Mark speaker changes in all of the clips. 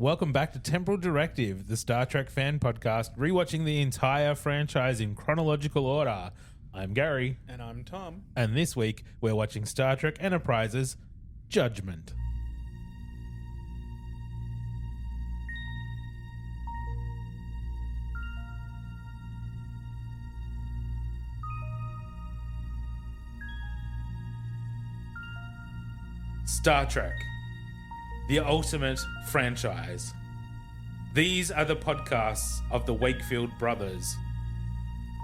Speaker 1: Welcome back to Temporal Directive, the Star Trek fan podcast, rewatching the entire franchise in chronological order. I'm Gary.
Speaker 2: And I'm Tom.
Speaker 1: And this week, we're watching Star Trek Enterprise's Judgment. Star Trek, the ultimate franchise. These are the podcasts of the Wakefield brothers.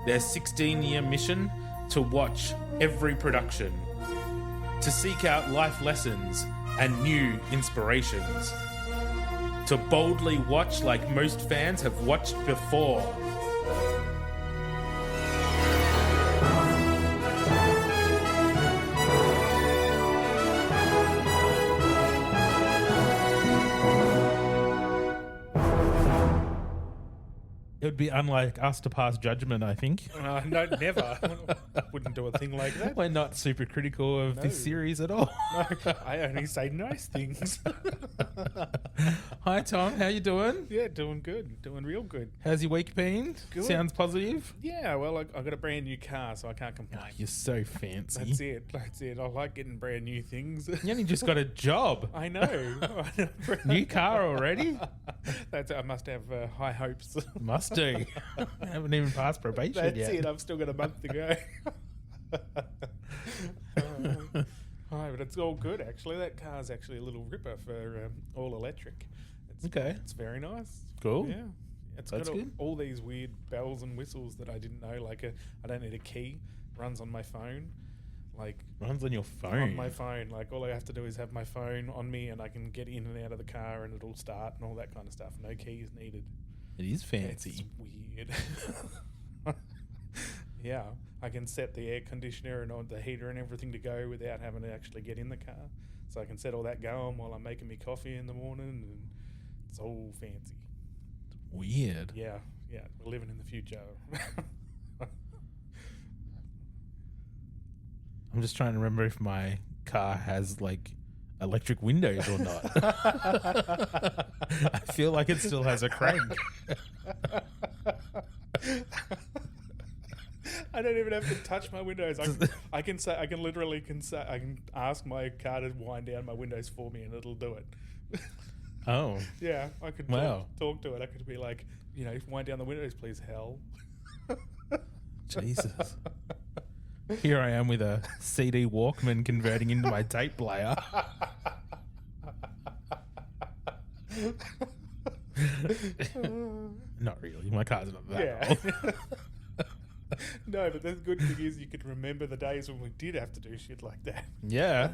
Speaker 1: Their 16-year mission to watch every production, to seek out life lessons and new inspirations, to boldly watch like most fans have watched before. It would be unlike us to pass judgment, I think.
Speaker 2: No, never. Wouldn't do a thing like that.
Speaker 1: We're not super critical of this series at all.
Speaker 2: No, I only say nice things.
Speaker 1: Hi, Tom. How you doing?
Speaker 2: Yeah, doing good. Doing real good.
Speaker 1: How's your week been?
Speaker 2: Good.
Speaker 1: Sounds positive.
Speaker 2: Yeah, well, I got a brand new car, so I can't complain.
Speaker 1: Oh, you're so fancy.
Speaker 2: That's it. I like getting brand new things.
Speaker 1: You only just got a job.
Speaker 2: I know.
Speaker 1: New car already?
Speaker 2: I must have high hopes.
Speaker 1: Must do. I haven't even passed probation
Speaker 2: That's
Speaker 1: yet.
Speaker 2: it. I've still got a month to go. But it's all good, actually. That car's actually a little ripper for all electric. It's very nice.
Speaker 1: Cool.
Speaker 2: Yeah. It's
Speaker 1: That's
Speaker 2: got
Speaker 1: good.
Speaker 2: all these weird bells and whistles that I didn't know. Like, I don't need a key. Runs on my phone. Like,
Speaker 1: Runs on your phone.
Speaker 2: on my phone. Like, all I have to do is have my phone on me and I can get in and out of the car and it'll start and all that kind of stuff. No keys needed.
Speaker 1: It is fancy.
Speaker 2: It's weird. Yeah, I can set the air conditioner and the heater and everything to go without having to actually get in the car. So I can set all that going while I'm making me coffee in the morning, and it's all fancy.
Speaker 1: Weird.
Speaker 2: Yeah, we're living in the future.
Speaker 1: I'm just trying to remember if my car has like electric windows or not. I feel like it still has a crank.
Speaker 2: I don't even have to touch my windows. I can ask my car to wind down my windows for me, and it'll do it.
Speaker 1: Oh.
Speaker 2: Yeah, I could talk to it. I could be like, wind down the windows, please, hell.
Speaker 1: Jesus. Here I am with a CD Walkman converting into my tape player. Not really. My car's not that old.
Speaker 2: No, but the good thing is you could remember the days when we did have to do shit like that.
Speaker 1: Yeah.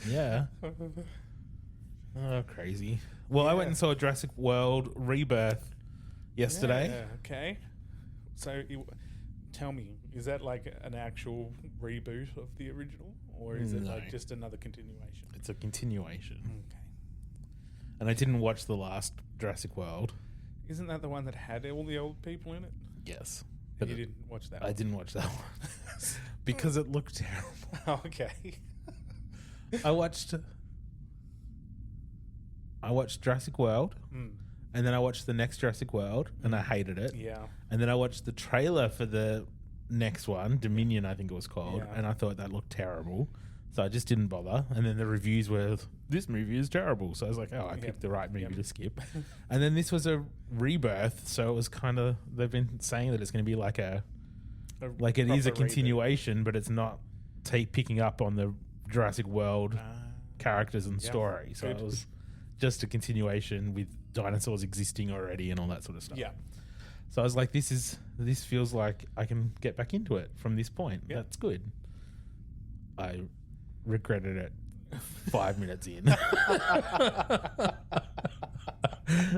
Speaker 1: Yeah. Oh, crazy. Well, I went and saw Jurassic World Rebirth yesterday.
Speaker 2: Yeah, okay. So, tell me, is that like an actual reboot of the original? Or is it like just another continuation?
Speaker 1: It's a continuation.
Speaker 2: Okay.
Speaker 1: And I didn't watch the last Jurassic World.
Speaker 2: Isn't that the one that had all the old people in it?
Speaker 1: Yes.
Speaker 2: But you didn't watch that one?
Speaker 1: I didn't watch that one. Because it looked terrible.
Speaker 2: Okay.
Speaker 1: I watched Jurassic World, and then I watched the next Jurassic World, and I hated it.
Speaker 2: Yeah.
Speaker 1: And then I watched the trailer for the next one, Dominion, I think it was called, and I thought that looked terrible. So I just didn't bother. And then the reviews were, this movie is terrible. So I was like, I picked the right movie to skip. And then this was a rebirth, so it was kind of, they've been saying that it's going to be like it is a continuation, but it's not picking up on the Jurassic World characters and story. So it was just a continuation with dinosaurs existing already and all that sort of stuff.
Speaker 2: Yeah.
Speaker 1: So I was like, this feels like I can get back into it from this point. Yeah. That's good. I regretted it 5 minutes in.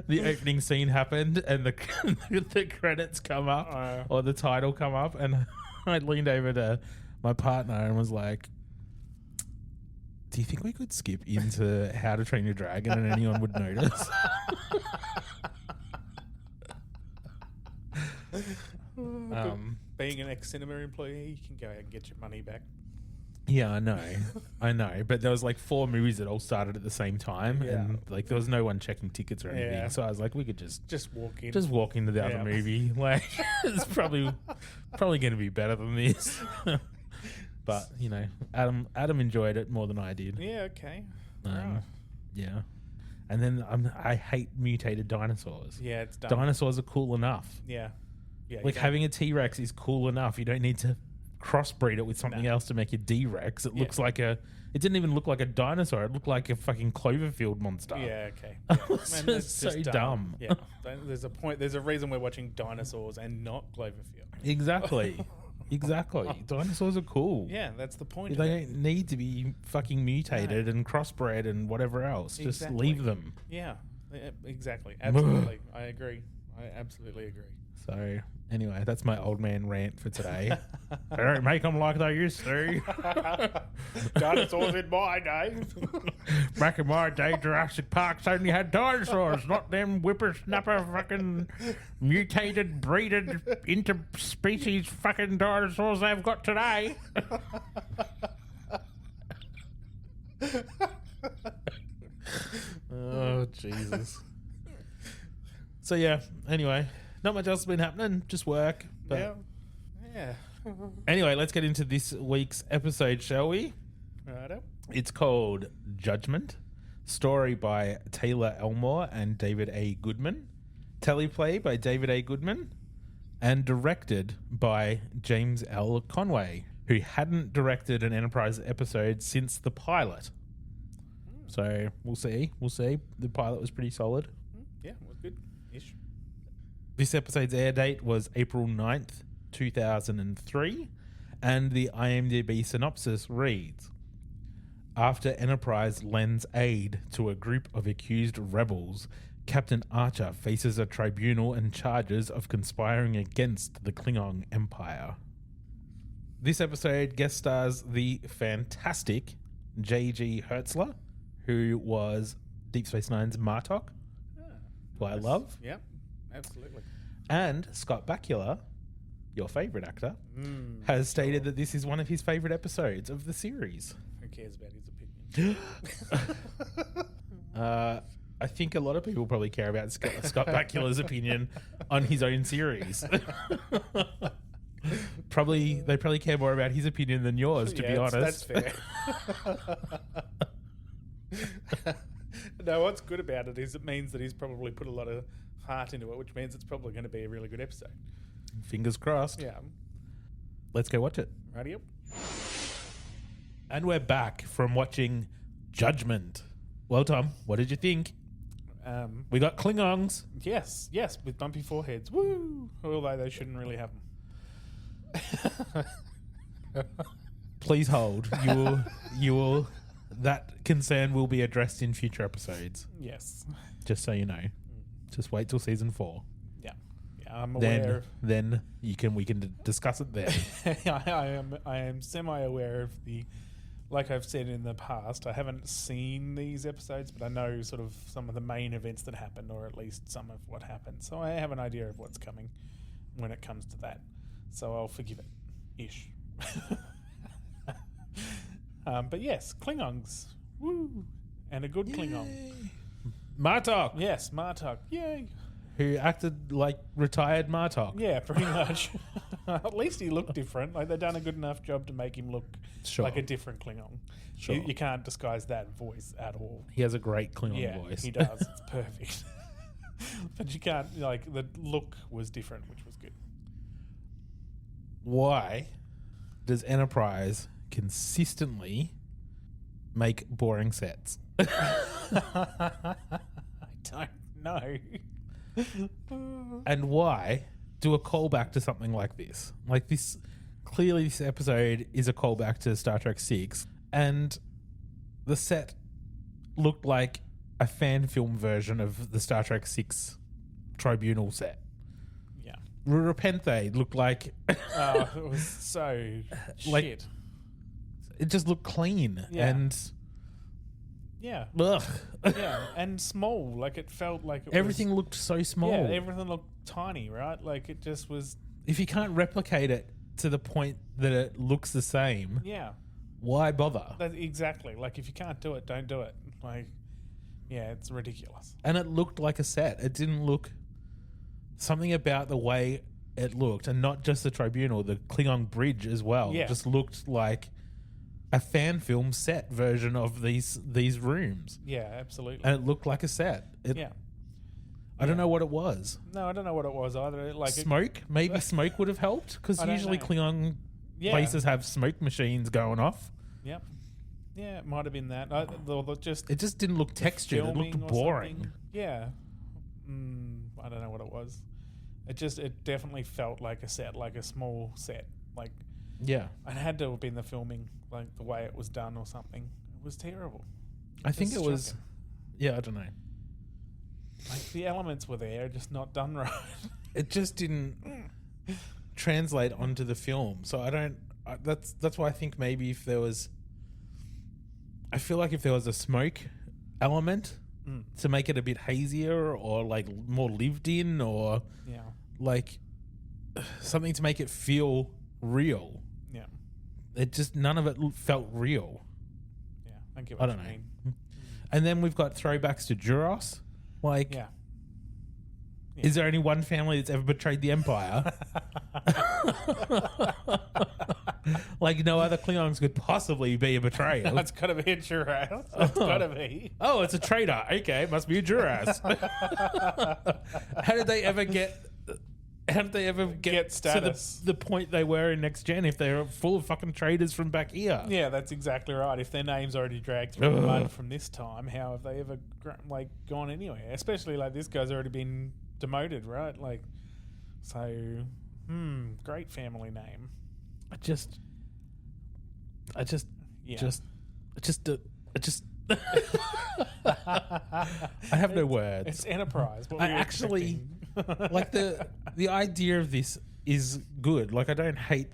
Speaker 1: The opening scene happened and the credits come up or the title come up, and I leaned over to my partner and was like, do you think we could skip into How to Train Your Dragon and anyone would notice?
Speaker 2: Being an ex-cinema employee, you can go out and get your money back.
Speaker 1: Yeah, I know. But there was like 4 movies that all started at the same time, and like there was no one checking tickets or anything.
Speaker 2: Yeah.
Speaker 1: So I was like, we could just
Speaker 2: walk in.
Speaker 1: just walk into the other movie. Like it's probably going to be better than this. But you know, Adam enjoyed it more than I did.
Speaker 2: Yeah. Okay.
Speaker 1: Yeah. And then I hate mutated dinosaurs.
Speaker 2: Yeah, it's dumb.
Speaker 1: Dinosaurs are cool enough.
Speaker 2: Yeah. Yeah.
Speaker 1: Like having a T-Rex is cool enough. You don't need to crossbreed it with something else to make a D-Rex. It looks like it didn't even look like a dinosaur. It looked like a fucking Cloverfield monster.
Speaker 2: Yeah, okay.
Speaker 1: It's just so dumb.
Speaker 2: Yeah. There's a point. There's a reason we're watching dinosaurs and not Cloverfield.
Speaker 1: Exactly. Dinosaurs are cool.
Speaker 2: Yeah, that's the point.
Speaker 1: They don't need to be fucking mutated and crossbred and whatever else. Just leave them.
Speaker 2: Yeah, exactly. Absolutely. I agree. I absolutely agree.
Speaker 1: So, anyway, that's my old man rant for today. They don't make them like they used to.
Speaker 2: Dinosaurs in my day.
Speaker 1: Back in my day, Jurassic Park's only had dinosaurs, not them whippersnapper fucking mutated, breeded, interspecies fucking dinosaurs they've got today. Oh, Jesus. So, yeah, anyway. Not much else has been happening, just work. But
Speaker 2: yeah.
Speaker 1: Anyway, let's get into this week's episode, shall we?
Speaker 2: Righto.
Speaker 1: It's called Judgement. Story by Taylor Elmore and David A. Goodman. Teleplay by David A. Goodman. And directed by James L. Conway, who hadn't directed an Enterprise episode since the pilot. So, we'll see. The pilot was pretty solid.
Speaker 2: Yeah, it was good-ish.
Speaker 1: This episode's air date was April 9th, 2003, and the IMDb synopsis reads, after Enterprise lends aid to a group of accused rebels, Captain Archer faces a tribunal and charges of conspiring against the Klingon Empire. This episode guest stars the fantastic J.G. Hertzler, who was Deep Space Nine's Martok, who I love.
Speaker 2: Yep. Absolutely. And
Speaker 1: Scott Bakula, your favourite actor, has stated that this is one of his favourite episodes of the series.
Speaker 2: Who cares about his opinion?
Speaker 1: I think a lot of people probably care about Scott Bakula's opinion on his own series. They probably care more about his opinion than yours, to be honest.
Speaker 2: That's fair. No, what's good about it is it means that he's probably put a lot of heart into it, which means it's probably going to be a really good episode.
Speaker 1: Fingers crossed.
Speaker 2: Yeah.
Speaker 1: Let's go watch it.
Speaker 2: Righty up.
Speaker 1: And we're back from watching Judgement. Well, Tom, what did you think? We got Klingons.
Speaker 2: Yes, with bumpy foreheads. Woo! Although they shouldn't really have them.
Speaker 1: Please hold. You will. That concern will be addressed in future episodes.
Speaker 2: Yes.
Speaker 1: Just so you know. Just wait till season 4.
Speaker 2: Yeah, I'm aware.
Speaker 1: Then we can discuss it there.
Speaker 2: I am semi-aware of the. Like I've said in the past, I haven't seen these episodes, but I know sort of some of the main events that happened, or at least some of what happened. So I have an idea of what's coming when it comes to that. So I'll forgive it, ish. But yes, Klingons, woo, and a good Klingon.
Speaker 1: Martok.
Speaker 2: Yes, Martok. Yay.
Speaker 1: Who acted like retired Martok.
Speaker 2: Yeah, pretty much. At least he looked different. Like they've done a good enough job to make him look like a different Klingon.
Speaker 1: Sure.
Speaker 2: You can't disguise that voice at all.
Speaker 1: He has a great Klingon voice.
Speaker 2: He does. It's perfect. But you can't, like, the look was different, which was good.
Speaker 1: Why does Enterprise consistently make boring sets?
Speaker 2: I don't know.
Speaker 1: And why do a callback to something like this? Like this, clearly this episode is a callback to Star Trek 6, and the set looked like a fan film version of the Star Trek 6 tribunal set.
Speaker 2: Yeah.
Speaker 1: Repenthe looked like...
Speaker 2: Oh, it was so
Speaker 1: like,
Speaker 2: shit.
Speaker 1: It just looked clean and...
Speaker 2: Yeah.
Speaker 1: Ugh.
Speaker 2: Yeah, and small. Like it felt like
Speaker 1: everything looked so small.
Speaker 2: Yeah, everything looked tiny, right? Like it just was...
Speaker 1: If you can't replicate it to the point that it looks the same, why bother?
Speaker 2: Exactly. Like, if you can't do it, don't do it. Like, yeah, it's ridiculous.
Speaker 1: And it looked like a set. It didn't look... Something about the way it looked, and not just the tribunal, the Klingon bridge as well, just looked like a fan film set version of these rooms.
Speaker 2: Yeah, absolutely.
Speaker 1: And it looked like a set. I don't know what it was.
Speaker 2: No, I don't know what it was either. Like
Speaker 1: smoke? Maybe smoke would have helped, because usually Klingon places have smoke machines going off.
Speaker 2: Yep. Yeah, it might have been that.
Speaker 1: It just didn't look textured. It looked boring.
Speaker 2: Yeah. I don't know what it was. It definitely felt like a set, like a small set. Like,
Speaker 1: yeah,
Speaker 2: it had to have been the filming, like the way it was done or something. It was terrible.
Speaker 1: I think it was. Yeah, I don't know.
Speaker 2: Like, the elements were there, just not done right.
Speaker 1: It just didn't translate onto the film. So I don't. That's why I think maybe if there was. I feel like if there was a smoke element to make it a bit hazier, or like more lived in, or like something to make it feel real. Yeah. It just, none of it felt real.
Speaker 2: Yeah, I get what you mean.
Speaker 1: And then we've got throwbacks to Juros. Like, is there only one family that's ever betrayed the Empire? Like, no other Klingons could possibly be a betrayer.
Speaker 2: It's got to be a Juros. It's got to be.
Speaker 1: Oh, it's a traitor. Okay, it must be a Juros. How did they ever get
Speaker 2: status
Speaker 1: to the point they were in Next Gen if they're full of fucking traitors from back here?
Speaker 2: Yeah, that's exactly right. If their name's already dragged through the mud from this time, how have they ever gone anywhere? Especially like this guy's already been demoted, right? Like, so, great family name.
Speaker 1: I just I have no words.
Speaker 2: It's Enterprise.
Speaker 1: I actually like the idea of this is good. Like, I don't hate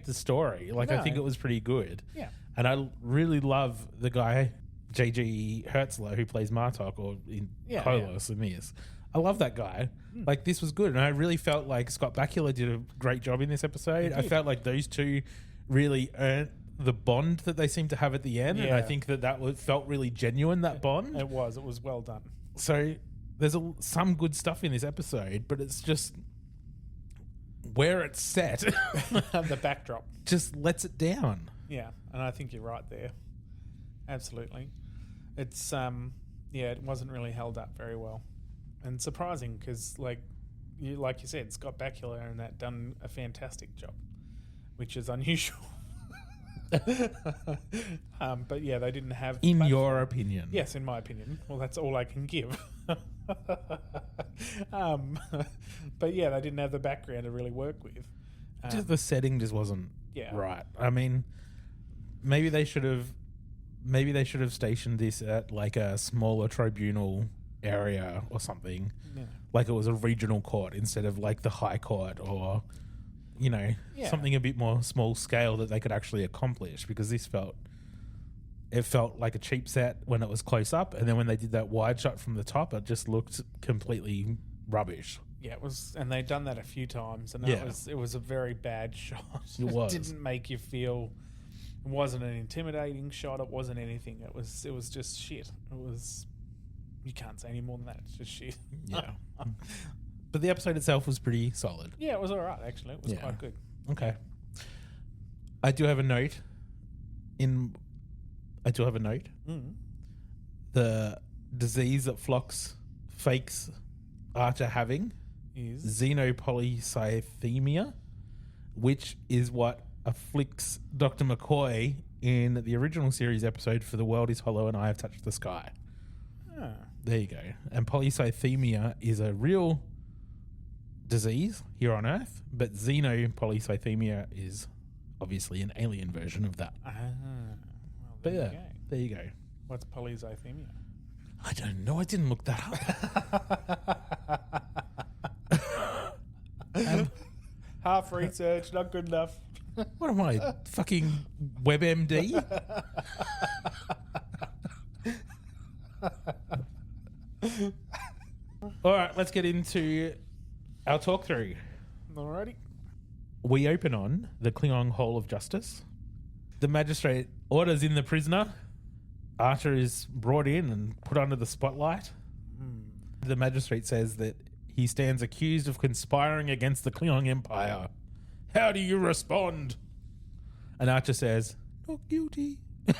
Speaker 1: the story. Like, I think it was pretty good.
Speaker 2: Yeah.
Speaker 1: And I really love the guy J.G. Hertzler who plays Martok or in Kolos in this. I love that guy. Like, this was good, and I really felt like Scott Bakula did a great job in this episode. I felt like those two really earned the bond that they seem to have at the end, and I think that felt really genuine, that bond.
Speaker 2: It was well done.
Speaker 1: So there's some good stuff in this episode, but it's just where it's set.
Speaker 2: The backdrop
Speaker 1: just lets it down.
Speaker 2: Yeah, and I think you're right there. Absolutely. It's it wasn't really held up very well. And surprising, because like you said, Scott Bakula and that done a fantastic job, which is unusual. But yeah, they didn't have.
Speaker 1: In your opinion?
Speaker 2: Yes, in my opinion. Well, that's all I can give. But yeah, they didn't have the background to really work with.
Speaker 1: Just the setting just wasn't right. I mean, maybe they should have stationed this at like a smaller tribunal area or something, like it was a regional court instead of like the high court, or something a bit more small scale that they could actually accomplish, because this felt like a cheap set when it was close up, and then when they did that wide shot from the top, it just looked completely rubbish.
Speaker 2: Yeah, it was, and they'd done that a few times, and it was a very bad shot.
Speaker 1: It was.
Speaker 2: It didn't make you feel. It wasn't an intimidating shot. It wasn't anything. It was just shit. It was. You can't say any more than that. It's just shit.
Speaker 1: Yeah. But the episode itself was pretty solid.
Speaker 2: Yeah, it was all right, actually. It was quite good.
Speaker 1: Okay. I do have a note. The disease that Phlox fakes Archer having
Speaker 2: is
Speaker 1: xenopolycythemia, which is what afflicts Dr. McCoy in the original series episode for The World is Hollow and I Have Touched the Sky. There you go. And polycythemia is a real disease here on Earth, but xenopolycythemia is obviously an alien version of that.
Speaker 2: Well, there
Speaker 1: you go.
Speaker 2: What's polycythemia?
Speaker 1: I don't know. I didn't look that up.
Speaker 2: Half research, not good enough.
Speaker 1: What am I, fucking WebMD? All right, let's get into our talk through.
Speaker 2: Alrighty.
Speaker 1: We open on the Klingon Hall of Justice. The magistrate orders in the prisoner. Archer is brought in and put under the spotlight. The magistrate says that he stands accused of conspiring against the Klingon Empire. How do you respond? And Archer says, not guilty. No.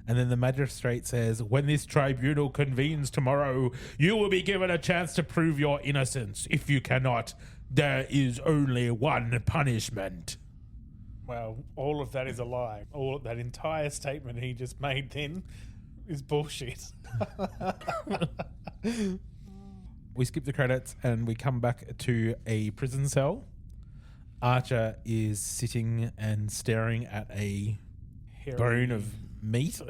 Speaker 1: And then the magistrate says, when this tribunal convenes tomorrow, you will be given a chance to prove your innocence. If you cannot, there is only one punishment.
Speaker 2: Well, all of that is a lie. All that entire statement he just made then is bullshit.
Speaker 1: We skip the credits and we come back to a prison cell. Archer is sitting and staring at a bone of meat.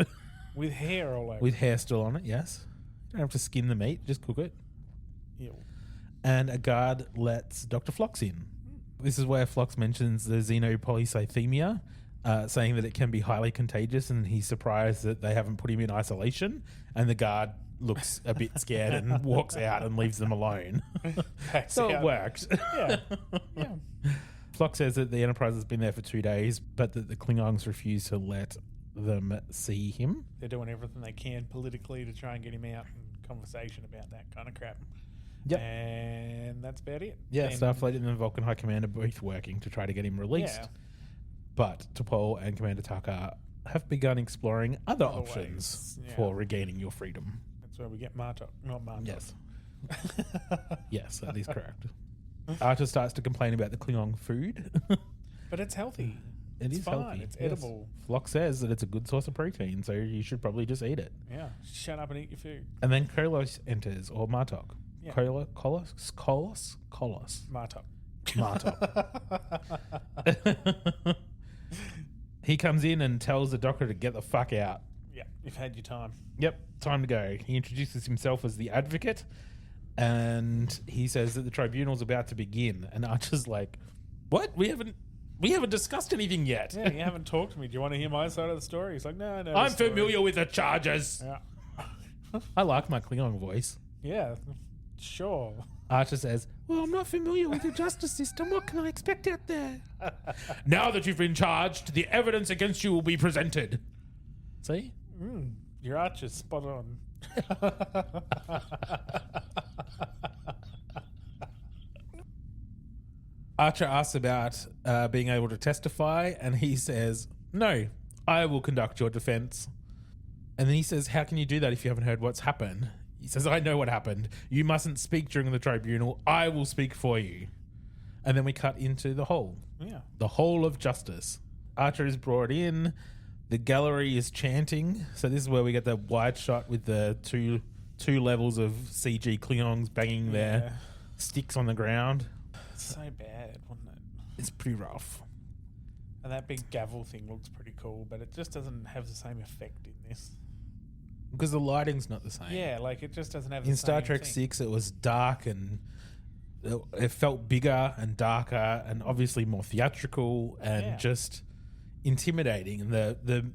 Speaker 2: With hair all over.
Speaker 1: With hair still on it, yes. You don't have to skin the meat, just cook it.
Speaker 2: Ew.
Speaker 1: And a guard lets Dr. Phlox in. This is where Phlox mentions the xenopolycythemia, saying that it can be highly contagious, and he's surprised that they haven't put him in isolation. And the guard looks a bit scared and walks out and leaves them alone. So it worked.
Speaker 2: Yeah.
Speaker 1: Phlox says that the Enterprise has been there for 2 days, but that the Klingons refuse to let them see him.
Speaker 2: They're doing everything they can politically to try and get him out in conversation about that kind of crap.
Speaker 1: Yep.
Speaker 2: And that's about it.
Speaker 1: Yeah,
Speaker 2: And
Speaker 1: Starfleet and the Vulcan High Command are both working to try to get him released.
Speaker 2: Yeah.
Speaker 1: But T'Pol and Commander Tucker have begun exploring other
Speaker 2: Other
Speaker 1: options
Speaker 2: ways, yeah.
Speaker 1: for regaining your freedom.
Speaker 2: That's where we get Martok, not Martok.
Speaker 1: Yes. Yes, that is correct. Archer starts to complain about the Klingon food.
Speaker 2: But it's healthy.
Speaker 1: It
Speaker 2: It's
Speaker 1: is
Speaker 2: fine.
Speaker 1: healthy.
Speaker 2: It's
Speaker 1: Yes.
Speaker 2: edible.
Speaker 1: Phlox says that it's a good source of protein, so you should probably just eat it.
Speaker 2: Yeah. Shut up and eat your food.
Speaker 1: And then Kolos enters, or Martok.
Speaker 2: Yeah.
Speaker 1: Kolos?
Speaker 2: Martok.
Speaker 1: Martok. He comes in and tells the doctor to get the fuck out.
Speaker 2: Yeah. You've had your time.
Speaker 1: Yep, time to go. He introduces himself as the advocate, and he says that the tribunal's about to begin. And Archer's like, what? We haven't discussed anything yet.
Speaker 2: Yeah, you haven't talked to me. Do you want to hear my side of the story? He's like, no.
Speaker 1: I'm familiar with the charges.
Speaker 2: Yeah.
Speaker 1: I like my Klingon voice.
Speaker 2: Yeah. Sure.
Speaker 1: Archer says, well, I'm not familiar with the justice system. What can I expect out there? Now that you've been charged, the evidence against you will be presented. See?
Speaker 2: Your Archer's spot on.
Speaker 1: Archer asks about being able to testify, and he says, no, I will conduct your defense. And then he says, how can you do that if you haven't heard what's happened? He says, I know what happened. You mustn't speak during the tribunal. I will speak for you. And then we cut into the hole.
Speaker 2: Yeah.
Speaker 1: The hole of justice. Archer is brought in. The gallery is chanting. So this is where we get the wide shot with the two levels of CG Klingons banging their sticks on the ground.
Speaker 2: It's so bad, wasn't it?
Speaker 1: It's pretty rough.
Speaker 2: And that big gavel thing looks pretty cool, but it just doesn't have the same effect in this.
Speaker 1: Because the lighting's not the same.
Speaker 2: Yeah, like it just doesn't have the
Speaker 1: In
Speaker 2: same
Speaker 1: Star Trek
Speaker 2: thing.
Speaker 1: 6, it was dark and it felt bigger and darker and obviously more theatrical and just intimidating. And the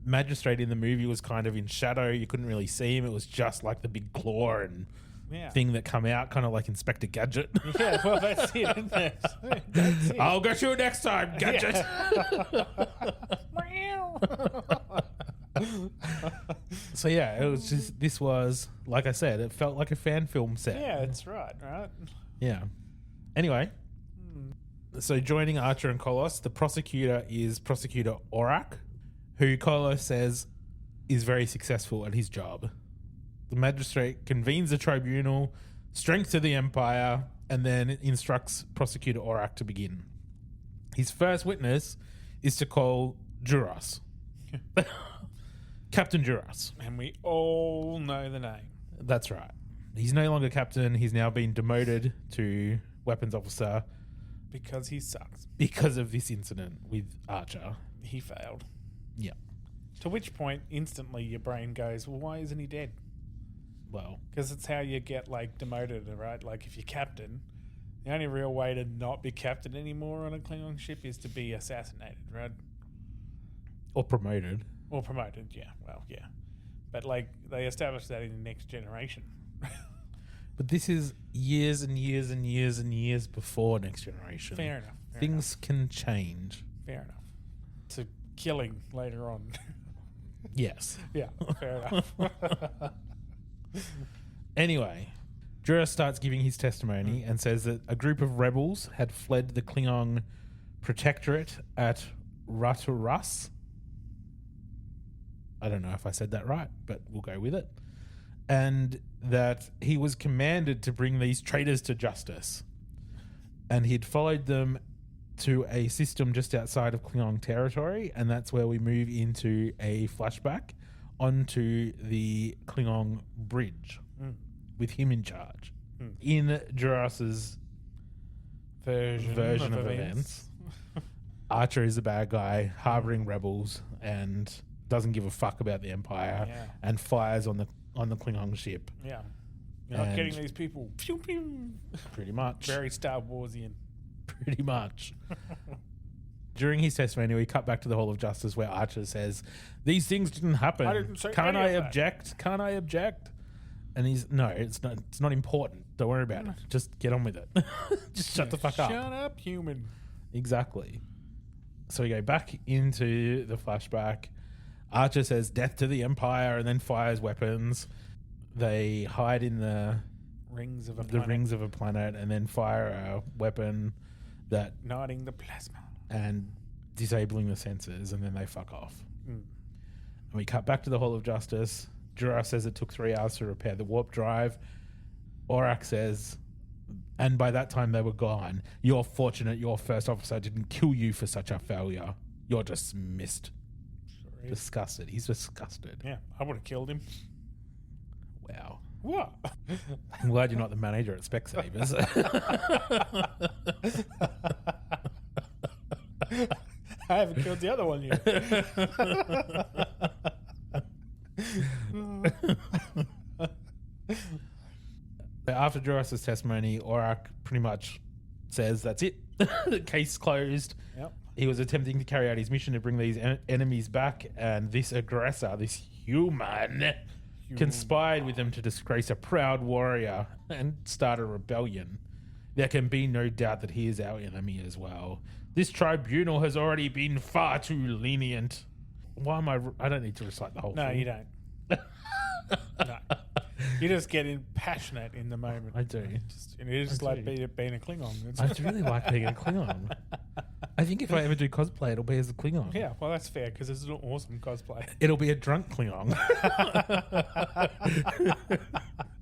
Speaker 1: magistrate in the movie was kind of in shadow. You couldn't really see him. It was just like the big claw and thing that come out, kind of like Inspector Gadget.
Speaker 2: Yeah, well, that's it, isn't it? That's it.
Speaker 1: I'll get you next time, Gadget. So yeah, it was just, this was, like I said, it felt like a fan film set.
Speaker 2: Yeah, that's right.
Speaker 1: Yeah. Anyway, so joining Archer and Kolos, the prosecutor is Prosecutor Orak, who Kolos says is very successful at his job. The magistrate convenes the tribunal, strength to the Empire, and then instructs Prosecutor Orak to begin. His first witness is to call Juras. Captain Juras.
Speaker 2: And we all know the name.
Speaker 1: That's right. He's no longer captain. He's now been demoted to weapons officer.
Speaker 2: Because he sucks.
Speaker 1: Because of this incident with Archer.
Speaker 2: He failed.
Speaker 1: Yeah.
Speaker 2: To which point, instantly your brain goes, well, why isn't he dead?
Speaker 1: Well.
Speaker 2: Because it's how you get, like, demoted, right? Like, if you're captain, the only real way to not be captain anymore on a Klingon ship is to be assassinated, right?
Speaker 1: Or promoted.
Speaker 2: Or promoted, yeah. Well, yeah. But, like, they established that in the Next Generation.
Speaker 1: But this is years and years and years and years before Next Generation.
Speaker 2: Fair enough.
Speaker 1: Things can change.
Speaker 2: Fair enough. To killing later on.
Speaker 1: Yes.
Speaker 2: Yeah, fair enough.
Speaker 1: Anyway, Jura starts giving his testimony and says that a group of rebels had fled the Klingon protectorate at Raturus. I don't know if I said that right, but we'll go with it. And that he was commanded to bring these traitors to justice. And he'd followed them to a system just outside of Klingon territory, and that's where we move into a flashback onto the Klingon bridge with him in charge. In Juras's version of events. Archer is a bad guy, harboring rebels, and doesn't give a fuck about the Empire, and fires on the Klingon ship.
Speaker 2: Yeah. You're not getting these people. Pew, pew.
Speaker 1: Pretty much.
Speaker 2: Very Star Warsian.
Speaker 1: Pretty much. During his testimony, we cut back to the Hall of Justice where Archer says, "These things didn't happen.
Speaker 2: I didn't say
Speaker 1: Can't
Speaker 2: any
Speaker 1: I
Speaker 2: of
Speaker 1: object?
Speaker 2: that.
Speaker 1: Can't I object?" And he's, "No, it's not important. Don't worry about it. Just get on with it. Just shut the fuck up."
Speaker 2: Shut up, human.
Speaker 1: Exactly. So we go back into the flashback. Archer says, "Death to the Empire," and then fires weapons. They hide in the
Speaker 2: rings of a
Speaker 1: planet and then fire a weapon that
Speaker 2: igniting the plasma
Speaker 1: and disabling the sensors, and then they fuck off. And we cut back to the Hall of Justice. Jura says it took 3 hours to repair the warp drive. Aurak says, and by that time they were gone. "You're fortunate your first officer didn't kill you for such a failure. You're dismissed."
Speaker 2: Sorry.
Speaker 1: Disgusted. He's disgusted.
Speaker 2: Yeah, I would have killed him.
Speaker 1: Wow.
Speaker 2: What?
Speaker 1: I'm glad you're not the manager at Specsavers.
Speaker 2: I haven't killed the other one yet.
Speaker 1: After Juras's testimony, Aurak pretty much says that's it. The case closed.
Speaker 2: Yep.
Speaker 1: He was attempting to carry out his mission to bring these enemies back, and this aggressor, this human, conspired with them to disgrace a proud warrior and start a rebellion. There can be no doubt that he is our enemy as well. This tribunal has already been far too lenient. Why am I don't need to recite the whole thing.
Speaker 2: No, you don't. No. You just get passionate in the moment.
Speaker 1: I do.
Speaker 2: It's just like being a Klingon.
Speaker 1: I really like being a Klingon. I think if I ever do cosplay, it'll be as a Klingon.
Speaker 2: Yeah, well, that's fair because it's an awesome cosplay.
Speaker 1: It'll be a drunk Klingon.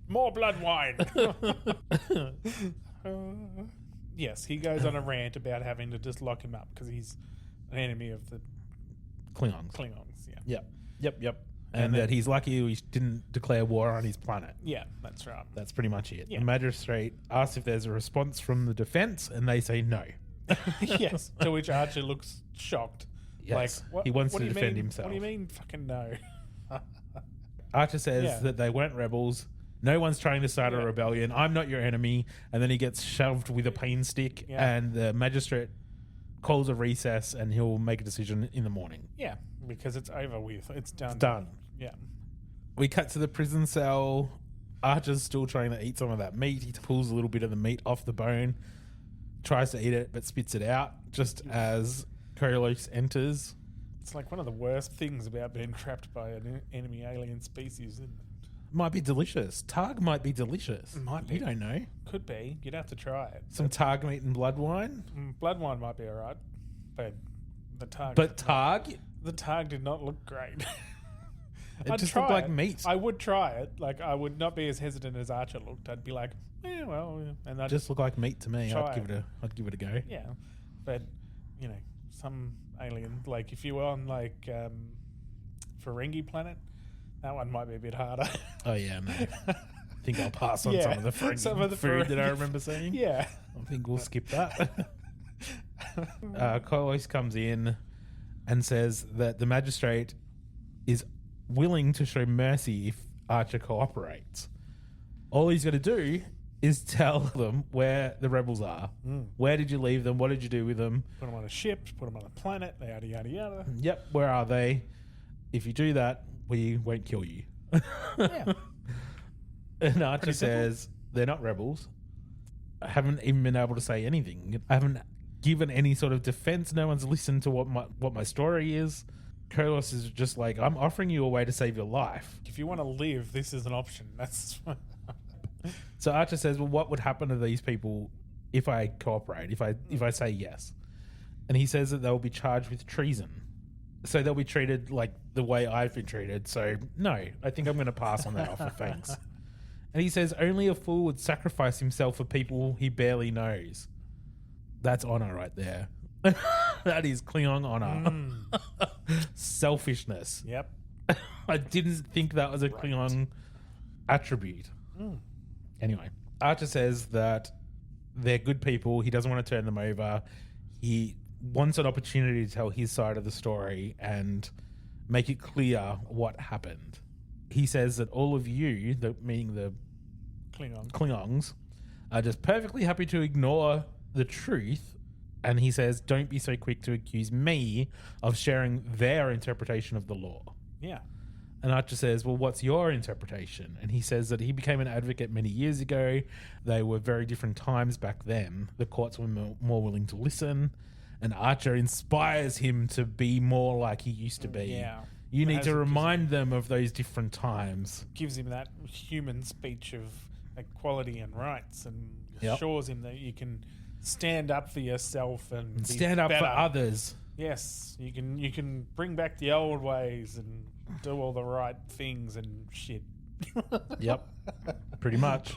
Speaker 2: More blood wine. Yes, he goes on a rant about having to just lock him up because he's an enemy of the
Speaker 1: Klingons.
Speaker 2: Yeah.
Speaker 1: Yep. And that he's lucky he didn't declare war on his planet.
Speaker 2: Yeah, that's right.
Speaker 1: That's pretty much it.
Speaker 2: Yeah.
Speaker 1: The magistrate asks if there's a response from the defense, and they say no.
Speaker 2: Yes, to which Archer looks shocked.
Speaker 1: Yes.
Speaker 2: Like, what,
Speaker 1: he wants
Speaker 2: what
Speaker 1: to
Speaker 2: do you
Speaker 1: defend
Speaker 2: mean,
Speaker 1: himself.
Speaker 2: What do you mean fucking no?
Speaker 1: Archer says that they weren't rebels. No one's trying to start a rebellion. I'm not your enemy. And then he gets shoved with a pain stick, and the magistrate calls a recess, and he'll make a decision in the morning.
Speaker 2: Yeah, because it's over with. It's done.
Speaker 1: It's done.
Speaker 2: Yeah.
Speaker 1: We cut to the prison cell. Archer's still trying to eat some of that meat. He pulls a little bit of the meat off the bone, tries to eat it, but spits it out just as Kolos enters.
Speaker 2: It's like one of the worst things about being trapped by an enemy alien species, isn't it?
Speaker 1: Might be delicious. Targ might be delicious.
Speaker 2: Might be.
Speaker 1: You don't know.
Speaker 2: Could be. You'd have to try it.
Speaker 1: Some Targ meat and blood wine.
Speaker 2: Blood wine might be alright, but the Targ.
Speaker 1: But Targ?
Speaker 2: The Targ did not look great.
Speaker 1: It just looked like meat.
Speaker 2: I would try it. Like, I would not be as hesitant as Archer looked. I'd be like, and I'd
Speaker 1: just look like meat to me.
Speaker 2: I'd
Speaker 1: give it a go.
Speaker 2: Yeah, but some alien, like if you were on like Ferengi planet, that one might be a bit harder.
Speaker 1: Oh yeah, no. I think I'll pass on some of the Ferengi food that I remember seeing.
Speaker 2: Yeah,
Speaker 1: I think we'll skip that. Kolos comes in and says that the magistrate is willing to show mercy if Archer cooperates. All he's got to do is tell them where the rebels are. Where did you leave them? What did you do with them?
Speaker 2: Put them on a ship, put them on a planet, yada, yada, yada.
Speaker 1: Yep, where are they? If you do that, we won't kill you.
Speaker 2: Yeah.
Speaker 1: And Archer says, They're not rebels. I haven't even been able to say anything. I haven't given any sort of defense. No one's listened to what my story is. Kolos is just like, I'm offering you a way to save your life.
Speaker 2: If you want to live, this is an option. That's
Speaker 1: So Archer says, well, what would happen to these people if I cooperate, if I say yes? And he says that they'll be charged with treason. So they'll be treated like the way I've been treated. So no, I think I'm going to pass on that offer, thanks. And he says, only a fool would sacrifice himself for people he barely knows. That's honor right there. That is Klingon honor. Selfishness.
Speaker 2: Yep.
Speaker 1: I didn't think that was a Klingon attribute. Anyway, Archer says that they're good people. He doesn't want to turn them over. He wants an opportunity to tell his side of the story and make it clear what happened. He says that all of you, meaning the Klingons, are just perfectly happy to ignore the truth. And he says, don't be so quick to accuse me of sharing their interpretation of the law.
Speaker 2: Yeah.
Speaker 1: And Archer says, well, what's your interpretation? And he says that he became an advocate many years ago. They were very different times back then. The courts were more willing to listen. And Archer inspires him to be more like he used to be.
Speaker 2: Yeah.
Speaker 1: You need to remind them of those different times.
Speaker 2: Gives him that human speech of equality and rights and assures him that you can stand up for yourself and
Speaker 1: stand up for others.
Speaker 2: Yes, you can bring back the old ways and do all the right things and shit.
Speaker 1: Yep, pretty much.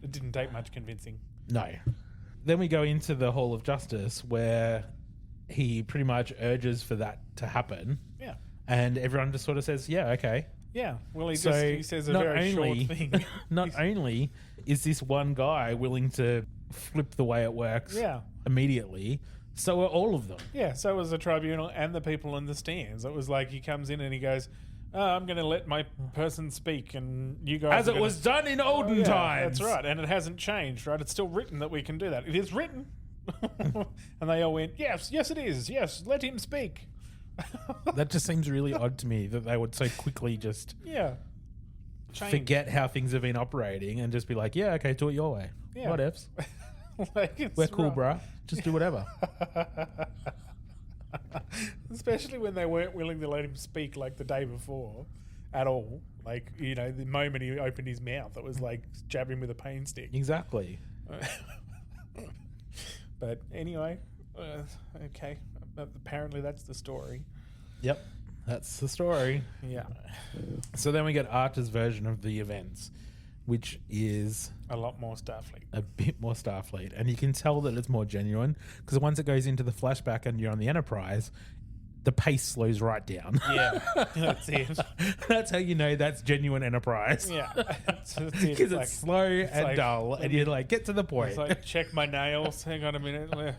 Speaker 2: It didn't take much convincing.
Speaker 1: No. Then we go into the Hall of Justice where he pretty much urges for that to happen.
Speaker 2: Yeah.
Speaker 1: And everyone just sort of says, yeah, okay.
Speaker 2: Yeah, well, he says a very short thing.
Speaker 1: Not only is this one guy willing to flip the way it works immediately, so are all of them.
Speaker 2: Yeah, so was the tribunal and the people in the stands. It was like he comes in and he goes, I'm going to let my person speak and you guys...
Speaker 1: As it was done in olden times.
Speaker 2: That's right, and it hasn't changed, right? It's still written that we can do that. It is written. And they all went, yes, it is. Yes, let him speak.
Speaker 1: That just seems really odd to me that they would so quickly just forget how things have been operating and just be like, yeah, okay, do it your way.
Speaker 2: Yeah.
Speaker 1: What ifs?
Speaker 2: Like,
Speaker 1: we're cool, bruh. Just do whatever.
Speaker 2: Especially when they weren't willing to let him speak like the day before at all. Like, you know, the moment he opened his mouth, it was like jabbing with a pain stick.
Speaker 1: Exactly.
Speaker 2: But anyway, okay. Apparently that's the story.
Speaker 1: Yep, that's the story.
Speaker 2: Yeah.
Speaker 1: So then we get Archer's version of the events, which is
Speaker 2: a lot more Starfleet.
Speaker 1: A bit more Starfleet. And you can tell that it's more genuine because once it goes into the flashback and you're on the Enterprise, the pace slows right down.
Speaker 2: Yeah, that's it.
Speaker 1: That's how you know that's genuine Enterprise.
Speaker 2: Yeah.
Speaker 1: Because it's slow and dull and you're like, get to the point.
Speaker 2: It's like, check my nails. Hang on a minute.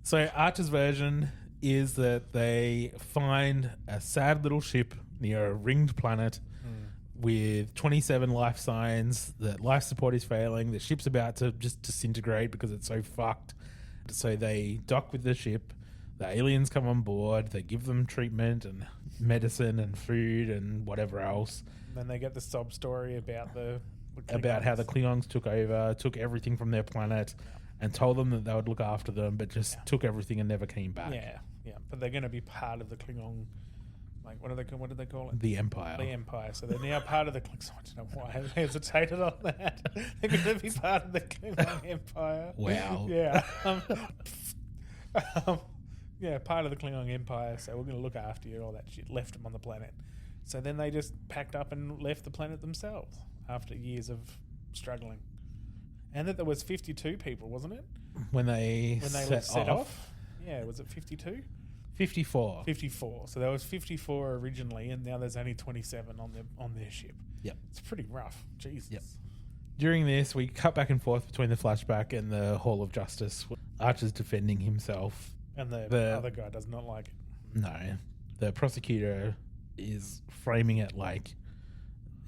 Speaker 1: So Archer's version is that they find a sad little ship near a ringed planet with 27 life signs, that life support is failing, the ship's about to just disintegrate because it's so fucked. So they dock with the ship, the aliens come on board, they give them treatment and medicine and food and whatever else.
Speaker 2: Then they get the sob story about
Speaker 1: about how the Klingons took over, took everything from their planet and told them that they would look after them, but just took everything and never came back.
Speaker 2: Yeah. But they're going to be part of the Klingon... Like, what do they call it?
Speaker 1: The Empire.
Speaker 2: The Empire. So they're now part of the... So I don't know why I hesitated on that. They're going to be part of the Klingon Empire.
Speaker 1: Wow.
Speaker 2: Yeah. Part of the Klingon Empire. So we're going to look after you, all that shit. Left them on the planet. So then they just packed up and left the planet themselves after years of struggling. And that there was 52 people, wasn't it?
Speaker 1: When they set off?
Speaker 2: Yeah, was it 52?
Speaker 1: 54.
Speaker 2: 54. So there was 54 originally, and now there's only 27 on their ship.
Speaker 1: Yep.
Speaker 2: It's pretty rough. Jesus.
Speaker 1: Yep. During this, we cut back and forth between the flashback and the Hall of Justice. Archer's defending himself.
Speaker 2: And the other guy does not like it.
Speaker 1: No. The prosecutor is framing it like,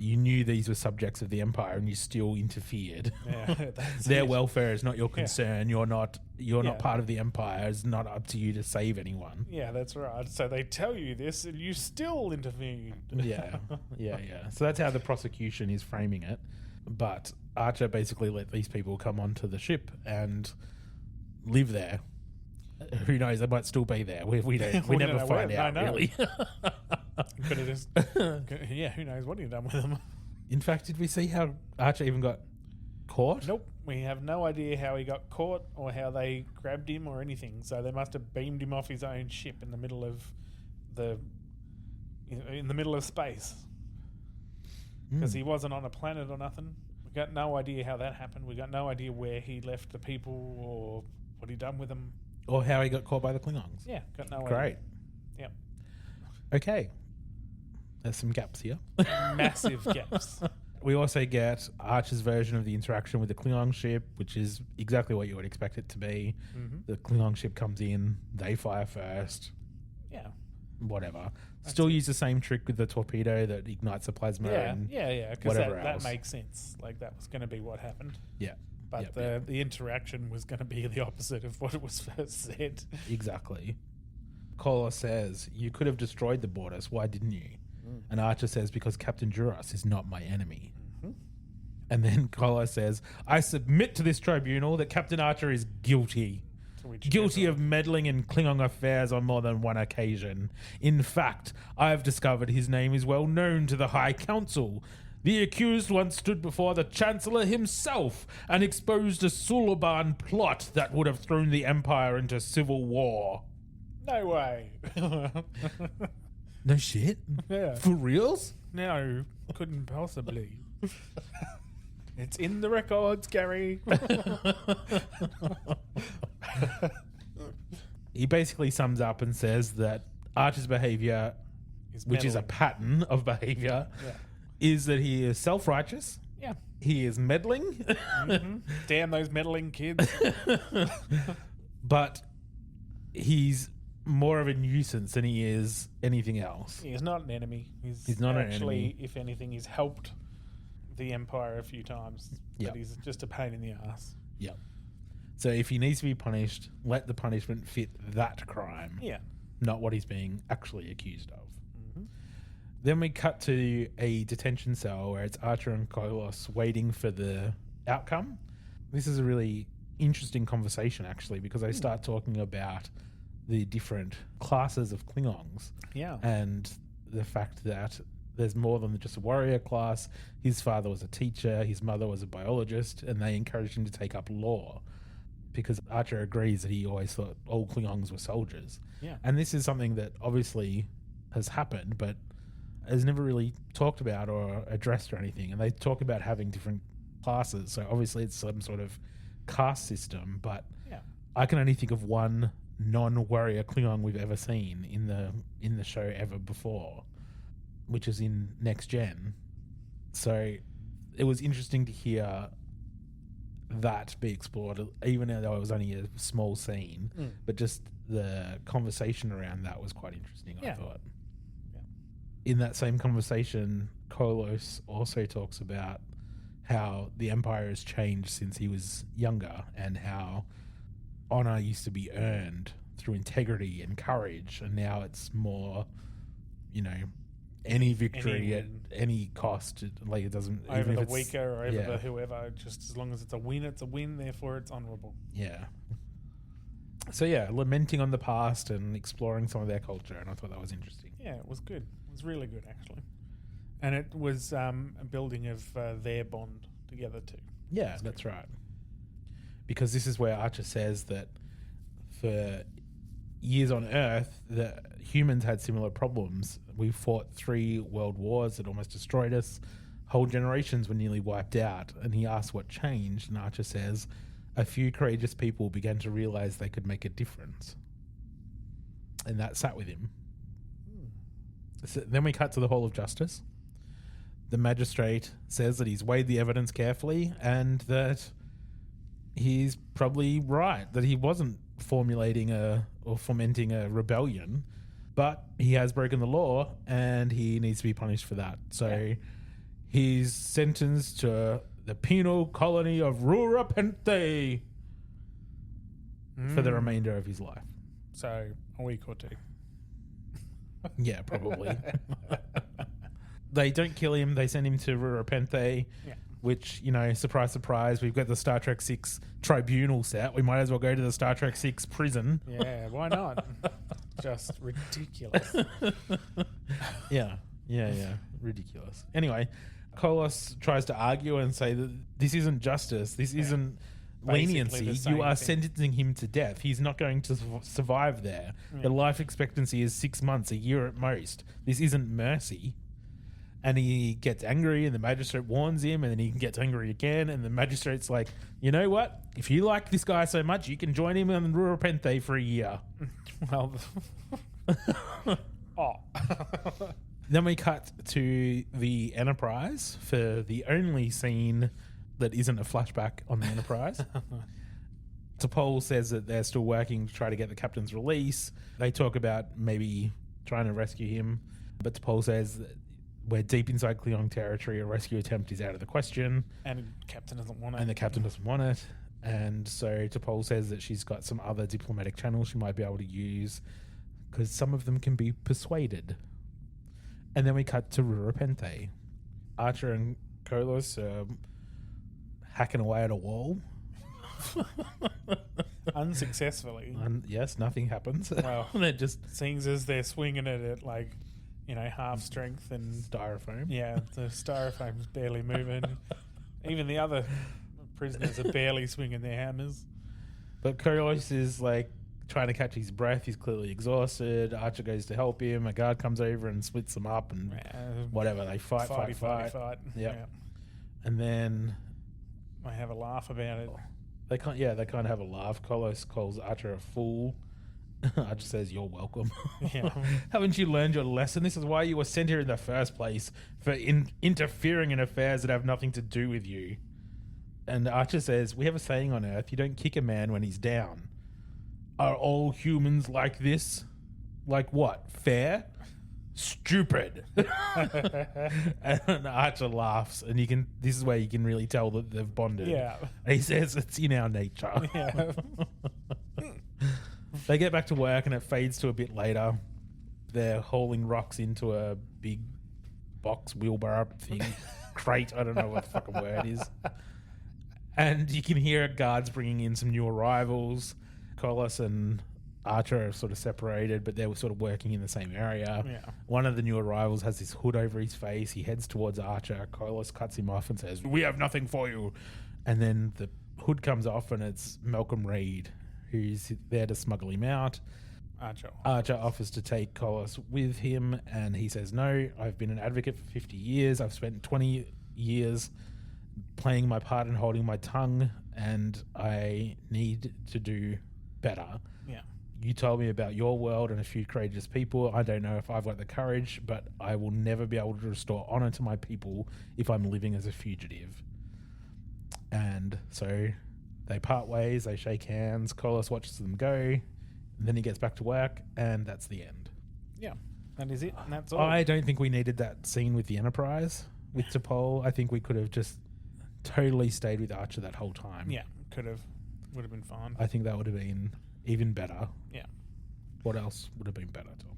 Speaker 1: you knew these were subjects of the Empire and you still interfered.
Speaker 2: Yeah,
Speaker 1: Their welfare is not your concern. You're not part of the Empire. It's not up to you to save anyone.
Speaker 2: Yeah, that's right. So they tell you this and you still intervened.
Speaker 1: Yeah. So that's how the prosecution is framing it. But Archer basically let these people come onto the ship and live there. Who knows? They might still be there. We never find out, really.
Speaker 2: Could have just... Yeah, who knows what he'd done with them.
Speaker 1: In fact, did we see how Archer even got caught?
Speaker 2: Nope. We have no idea how he got caught or how they grabbed him or anything. So they must have beamed him off his own ship in the middle of space. Because he wasn't on a planet or nothing. We got no idea how that happened. We got no idea where he left the people or what he done with them.
Speaker 1: Or how he got caught by the Klingons.
Speaker 2: Yeah, got no idea.
Speaker 1: Great.
Speaker 2: Yep.
Speaker 1: Okay. There's some gaps here.
Speaker 2: Massive gaps.
Speaker 1: We also get Archer's version of the interaction with the Klingon ship, which is exactly what you would expect it to be. Mm-hmm. The Klingon ship comes in, they fire first.
Speaker 2: Yeah.
Speaker 1: Whatever. Still use the same trick with the torpedo that ignites the plasma.
Speaker 2: Yeah. Because that makes sense. Like that was going to be what happened.
Speaker 1: Yeah.
Speaker 2: But the interaction was going to be the opposite of what it was first said.
Speaker 1: Exactly. Kolos says, you could have destroyed the Borders. Why didn't you? And Archer says, because Captain Duras is not my enemy. Mm-hmm. And then Kolos says, I submit to this tribunal that Captain Archer is guilty. Guilty of meddling in Klingon affairs on more than one occasion. In fact, I have discovered his name is well known to the High Council. The accused once stood before the Chancellor himself and exposed a Sulaban plot that would have thrown the Empire into civil war.
Speaker 2: No way.
Speaker 1: No shit?
Speaker 2: Yeah.
Speaker 1: For reals?
Speaker 2: No, couldn't possibly. It's in the records, Gary.
Speaker 1: He basically sums up and says that Archer's behavior, which is a pattern of behavior, is that he is self-righteous.
Speaker 2: Yeah.
Speaker 1: He is meddling.
Speaker 2: Mm-hmm. Damn those meddling kids.
Speaker 1: But he's more of a nuisance than he is anything else.
Speaker 2: He's not an enemy.
Speaker 1: He's not an enemy.
Speaker 2: If anything, he's helped the Empire a few times. But he's just a pain in the ass.
Speaker 1: Yep. So if he needs to be punished, let the punishment fit that crime.
Speaker 2: Yeah.
Speaker 1: Not what he's being actually accused of. Mm-hmm. Then we cut to a detention cell where it's Archer and Kolos waiting for the outcome. This is a really interesting conversation, actually, because they start talking about the different classes of Klingons.
Speaker 2: Yeah.
Speaker 1: And the fact that there's more than just a warrior class. His father was a teacher, his mother was a biologist, and they encouraged him to take up law because Archer agrees that he always thought all Klingons were soldiers.
Speaker 2: Yeah.
Speaker 1: And this is something that obviously has happened, but is never really talked about or addressed or anything. And they talk about having different classes. So obviously it's some sort of caste system, but I can only think of one non-warrior Klingon we've ever seen in the show ever before, which is in Next Gen. So it was interesting to hear that be explored, even though it was only a small scene. But just the conversation around that was quite interesting, I thought. In that same conversation, Kolos also talks about how the Empire has changed since he was younger and how honor used to be earned through integrity and courage, and now it's more, any victory at any cost. Like it doesn't
Speaker 2: over the weaker or over the whoever. Just as long as it's a win, it's a win. Therefore, it's honourable.
Speaker 1: Yeah. So lamenting on the past and exploring some of their culture, and I thought that was interesting.
Speaker 2: Yeah, it was good. It was really good, actually, and it was a building of their bond together too.
Speaker 1: Yeah, that's right. Because this is where Archer says that for years on Earth, the humans had similar problems. We fought 3 world wars that almost destroyed us. Whole generations were nearly wiped out. And he asks what changed, and Archer says, a few courageous people began to realize they could make a difference. And that sat with him. So then we cut to the Hall of Justice. The magistrate says that he's weighed the evidence carefully and that he's probably right, that he wasn't formulating or fomenting a rebellion, but he has broken the law and he needs to be punished for that. So He's sentenced to the penal colony of Rurapente for the remainder of his life.
Speaker 2: So a week or two.
Speaker 1: Yeah, probably. They don't kill him. They send him to Rurapente, which, surprise, surprise, we've got the Star Trek 6 tribunal set. We might as well go to the Star Trek 6 prison.
Speaker 2: Yeah, why not? Just ridiculous.
Speaker 1: Yeah. Ridiculous. Anyway, Kolos tries to argue and say that this isn't justice. This isn't leniency. You are sentencing him to death. He's not going to survive there. The life expectancy is 6 months, a year at most. This isn't mercy. And he gets angry, and the magistrate warns him, and then he gets angry again, and the magistrate's like, you know what? If you like this guy so much, you can join him in Rurapente for a year.
Speaker 2: Well,
Speaker 1: Then we cut to the Enterprise for the only scene that isn't a flashback on the Enterprise. T'Pol says that they're still working to try to get the captain's release. They talk about maybe trying to rescue him, but T'Pol says that we're deep inside Klingon territory. A rescue attempt is out of the question.
Speaker 2: And the captain doesn't want it.
Speaker 1: And the captain doesn't want it. And so T'Pol says that she's got some other diplomatic channels she might be able to use because some of them can be persuaded. And then we cut to Rurapente. Archer and Kolos are hacking away at a wall.
Speaker 2: Unsuccessfully.
Speaker 1: Yes, nothing happens.
Speaker 2: Well,
Speaker 1: they're just
Speaker 2: seems as they're swinging it at half strength and
Speaker 1: styrofoam.
Speaker 2: Yeah, the styrofoam's barely moving. Even the other prisoners are barely swinging their hammers.
Speaker 1: But Kolos is trying to catch his breath. He's clearly exhausted. Archer goes to help him. A guard comes over and splits them up and whatever. They fight.
Speaker 2: Yep. Yeah.
Speaker 1: And then
Speaker 2: I have a laugh about it.
Speaker 1: They kind of have a laugh. Kolos calls Archer a fool. Archer says, "You're welcome."
Speaker 2: Yeah.
Speaker 1: Haven't you learned your lesson? This is why you were sent here in the first place, for interfering in affairs that have nothing to do with you. And Archer says, "We have a saying on Earth, you don't kick a man when he's down. Are all humans like this? Like what? Fair? Stupid." And Archer laughs, and this is where you can really tell that they've bonded.
Speaker 2: Yeah.
Speaker 1: And he says, "It's in our nature."
Speaker 2: Yeah.
Speaker 1: They get back to work, and it fades to a bit later. They're hauling rocks into a big box wheelbarrow thing. Crate, I don't know what the fucking word is. And you can hear guards bringing in some new arrivals. Kolos and Archer are sort of separated, but they were sort of working in the same area.
Speaker 2: Yeah.
Speaker 1: One of the new arrivals has this hood over his face. He heads towards Archer. Kolos cuts him off and says, "We have nothing for you." And then the hood comes off, and it's Malcolm Reed, who's there to smuggle him out. Archer offers to take Kolos with him, and he says, "No, I've been an advocate for 50 years. I've spent 20 years playing my part and holding my tongue, and I need to do better.
Speaker 2: Yeah.
Speaker 1: You told me about your world and a few courageous people. I don't know if I've got the courage, but I will never be able to restore honor to my people if I'm living as a fugitive." And so they part ways, they shake hands, Kolos watches them go, and then he gets back to work, and that's the end.
Speaker 2: Yeah, that is it, and that's all.
Speaker 1: I don't think we needed that scene with the Enterprise, with T'Pol. I think we could have just totally stayed with Archer that whole time.
Speaker 2: Yeah, would have been fine.
Speaker 1: I think that would have been even better.
Speaker 2: Yeah.
Speaker 1: What else would have been better, Tom?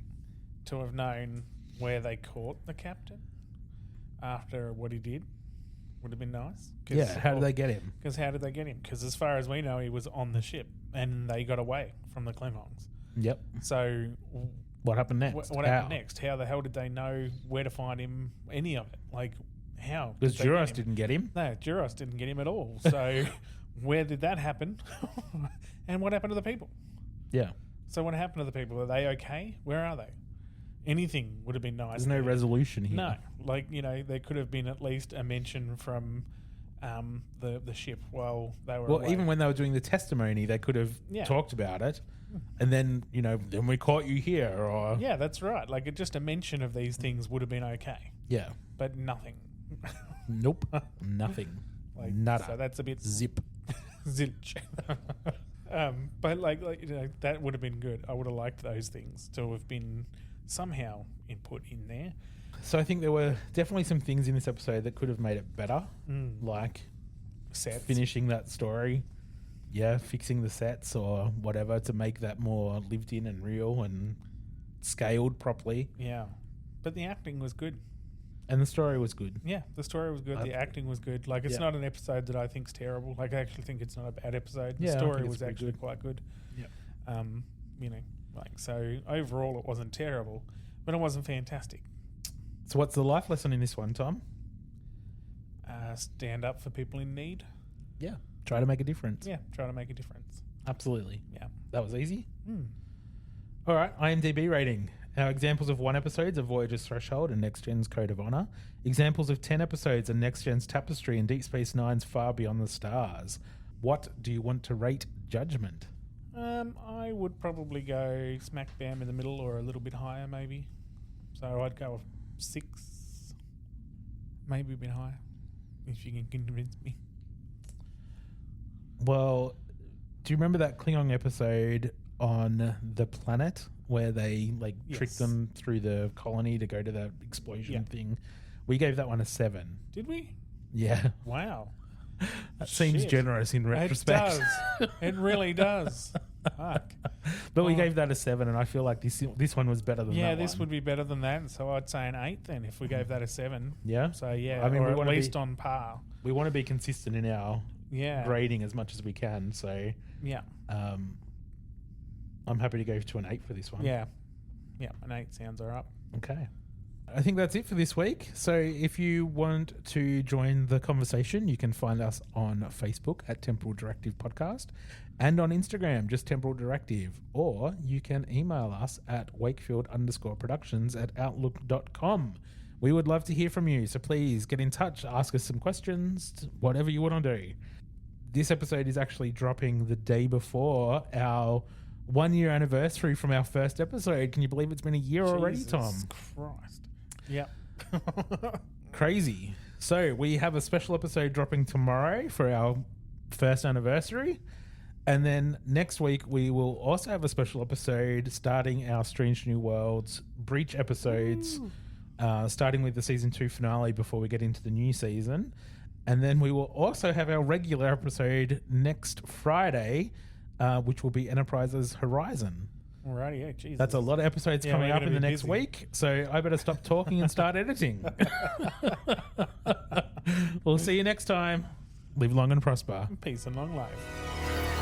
Speaker 2: To have known where they caught the captain after what he did would have been nice.
Speaker 1: Yeah, how did they get him?
Speaker 2: Because how did they get him? Because as far as we know, he was on the ship and they got away from the Klingons.
Speaker 1: Yep.
Speaker 2: So
Speaker 1: what happened next?
Speaker 2: What happened next? How the hell did they know where to find him? Any of it? How?
Speaker 1: Because Juros didn't get him.
Speaker 2: No, Juros didn't get him at all. So where did that happen? And what happened to the people?
Speaker 1: Yeah.
Speaker 2: So what happened to the people? Are they okay? Where are they? Anything would have been nice.
Speaker 1: There's no resolution here.
Speaker 2: No. There could have been at least a mention from the ship while they were away.
Speaker 1: Even when they were doing the testimony, they could have talked about it. And then, then we caught you here. Or
Speaker 2: yeah, that's right. Just a mention of these things would have been okay.
Speaker 1: Yeah.
Speaker 2: But nothing.
Speaker 1: Nope. Nothing. Nada.
Speaker 2: So that's a bit...
Speaker 1: Zip.
Speaker 2: Zilch. But like that would have been good. I would have liked those things to have been somehow input in there.
Speaker 1: So I think there were definitely some things in this episode that could have made it better, like
Speaker 2: Sets.
Speaker 1: finishing that story, fixing the sets or whatever to make that more lived in and real and scaled properly.
Speaker 2: Yeah, but the acting was good.
Speaker 1: And the story was good.
Speaker 2: Yeah, the story was good. The acting was good. Like, it's not an episode that I think's terrible. Like, I actually think it's not a bad episode. The story was actually quite good.
Speaker 1: Yeah.
Speaker 2: So overall it wasn't terrible, but it wasn't fantastic.
Speaker 1: So what's the life lesson in this one, Tom?
Speaker 2: Stand up for people in need.
Speaker 1: Yeah. Try to make a difference.
Speaker 2: Yeah, try to make a difference.
Speaker 1: Absolutely.
Speaker 2: Yeah.
Speaker 1: That was easy. All right, IMDb rating. Our examples of 1 episodes are Voyager's Threshold and Next Gen's Code of Honor. Examples of 10 episodes are Next Gen's Tapestry and Deep Space Nine's Far Beyond the Stars. What do you want to rate Judgment?
Speaker 2: I would probably go smack bam in the middle or a little bit higher maybe. So I'd go with 6, maybe a bit higher, if you can convince me.
Speaker 1: Well, do you remember that Klingon episode on the planet where they tricked them through the colony to go to that explosion thing? We gave that one a 7.
Speaker 2: Did we?
Speaker 1: Yeah.
Speaker 2: Wow.
Speaker 1: That seems generous in retrospect.
Speaker 2: It does. It really does. Fuck.
Speaker 1: But we gave that a 7, and I feel like this one was better than that.
Speaker 2: Yeah, this would be better than that. So I'd say an 8 then if we gave that a 7.
Speaker 1: Yeah.
Speaker 2: So yeah,
Speaker 1: I mean,
Speaker 2: or at least on par.
Speaker 1: We want to be consistent in our grading as much as we can. So I'm happy to go to an 8 for this one.
Speaker 2: Yeah. Yeah, an 8 sounds all right.
Speaker 1: Okay. I think that's it for this week. So if you want to join the conversation, you can find us on Facebook at Temporal Directive Podcast and on Instagram, just Temporal Directive, or you can email us at wakefield_productions@outlook.com. We would love to hear from you, so please get in touch, ask us some questions, whatever you want to do. This episode is actually dropping the day before our 1-year anniversary from our first episode. Can you believe it's been a year already, Tom?
Speaker 2: Christ. Yeah.
Speaker 1: Crazy. So we have a special episode dropping tomorrow for our first anniversary. And then next week we will also have a special episode starting our Strange New Worlds Breach episodes, starting with the season 2 finale before we get into the new season. And then we will also have our regular episode next Friday, which will be Enterprise's Horizon.
Speaker 2: Alrighty, yeah, Jesus.
Speaker 1: That's a lot of episodes coming up in the next week, so I better stop talking and start editing. We'll see you next time. Live long and prosper.
Speaker 2: Peace and long life.